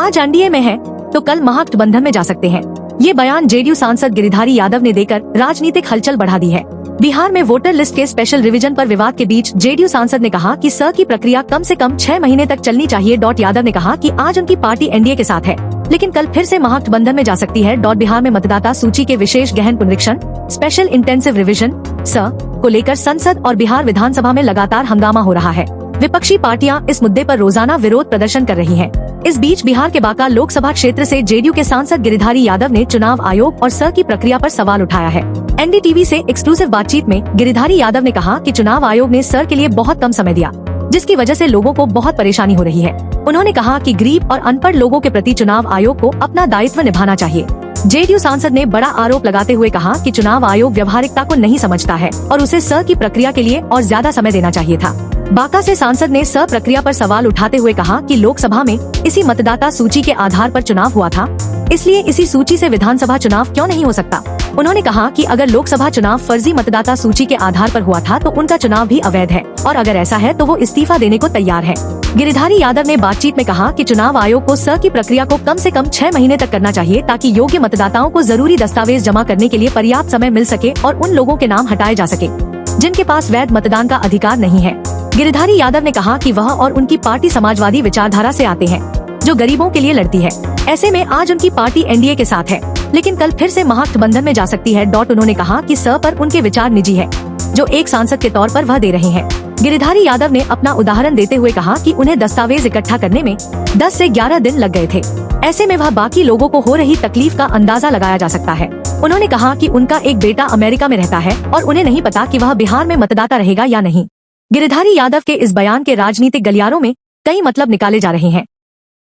आज एनडीए में है तो कल महागठबंधन में जा सकते हैं। ये बयान जेडीयू सांसद गिरिधारी यादव ने देकर राजनीतिक हलचल बढ़ा दी है। बिहार में वोटर लिस्ट के स्पेशल रिवीजन पर विवाद के बीच जेडीयू सांसद ने कहा कि स की प्रक्रिया कम से कम 6 महीने तक चलनी चाहिए। यादव ने कहा कि आज उनकी पार्टी एनडीए के साथ है, लेकिन कल फिर से महागठबंधन में जा सकती है। बिहार में मतदाता सूची के विशेष गहन पुनरीक्षण स्पेशल इंटेंसिव रिवीजन स को लेकर संसद और बिहार विधानसभा में लगातार हंगामा हो रहा है। विपक्षी पार्टियां इस मुद्दे पर रोजाना विरोध प्रदर्शन कर रही हैं। इस बीच बिहार के बांका लोकसभा क्षेत्र से जेडीयू के सांसद गिरिधारी यादव ने चुनाव आयोग और स की प्रक्रिया पर सवाल उठाया है। एनडीटीवी से एक्सक्लूसिव बातचीत में गिरिधारी यादव ने कहा कि चुनाव आयोग ने स के लिए बहुत कम समय दिया, जिसकी वजह से लोगों को बहुत परेशानी हो रही है। उन्होंने कहा कि गरीब और अनपढ़ लोगों के प्रति चुनाव आयोग को अपना दायित्व निभाना चाहिए। जेडीयू सांसद ने बड़ा आरोप लगाते हुए कहा कि चुनाव आयोग व्यवहारिकता को नहीं समझता है और उसे स की प्रक्रिया के लिए और ज्यादा समय देना चाहिए था। बांका से सांसद ने स प्रक्रिया पर सवाल उठाते हुए कहा कि लोकसभा में इसी मतदाता सूची के आधार पर चुनाव हुआ था, इसलिए इसी सूची से विधानसभा चुनाव क्यों नहीं हो सकता। उन्होंने कहा कि अगर लोकसभा चुनाव फर्जी मतदाता सूची के आधार पर हुआ था तो उनका चुनाव भी अवैध है और अगर ऐसा है तो वो इस्तीफा देने को तैयार है। गिरिधारी यादव ने बातचीत में कहा कि चुनाव आयोग को स की प्रक्रिया को कम से कम 6 महीने तक करना चाहिए ताकि योग्य मतदाताओं को जरूरी दस्तावेज जमा करने के लिए पर्याप्त समय मिल सके और उन लोगों के नाम हटाए जा सके जिनके पास वैध मतदान का अधिकार नहीं है। गिरिधारी यादव ने कहा कि वह और उनकी पार्टी समाजवादी विचारधारा से आते हैं जो गरीबों के लिए लड़ती है। ऐसे में आज उनकी पार्टी एनडीए के साथ है, लेकिन कल फिर से महागठबंधन में जा सकती है। उन्होंने कहा कि स पर उनके विचार निजी है जो एक सांसद के तौर पर वह दे रहे हैं। गिरिधारी यादव ने अपना उदाहरण देते हुए कहा कि उन्हें दस्तावेज इकट्ठा करने में 10 से 11 दिन लग गए थे। ऐसे में वह बाकी लोगों को हो रही तकलीफ का अंदाजा लगाया जा सकता है। उन्होंने कहा कि उनका एक बेटा अमेरिका में रहता है और उन्हें नहीं पता कि वह बिहार में मतदाता रहेगा या नहीं। गिरिधारी यादव के इस बयान के राजनीतिक गलियारों में कई मतलब निकाले जा रहे हैं।